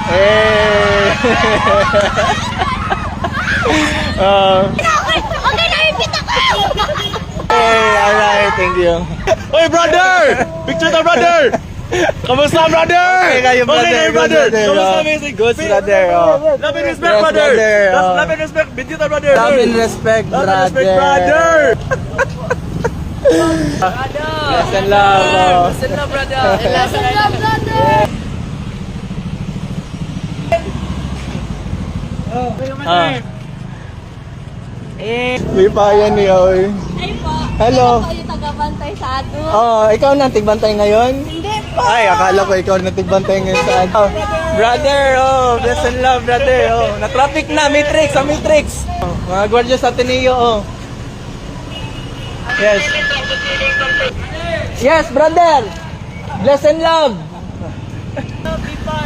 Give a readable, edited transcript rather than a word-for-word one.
Eh. Okay, na-repeat ako! Alright, thank you. Oy, brother! Picture na, brother! Kamusta, brother? Okay kayo, brother. Okay, Good, brother. brother. Kamusta, amazing? Good, brother. Love and respect, Yes, brother. brother. Love and respect. Video na, brother. Love and respect, Love brother. and respect, brother. Yes and love. Listen na, brother. Lesson love, brother! May payan niya, oy. Ay po. Hello. Ako yung taga-bantay sa ano. Ikaw na tigbantay ngayon? Hindi po. Ay, akala ko ikaw na tigbantay ngayon sa ano. Brother, bless and love, brother. Na-traffic na, Matrix, sa Matrix. Mga gwardiya sa Ateneo, Yes. Yes, brother. Bless and love.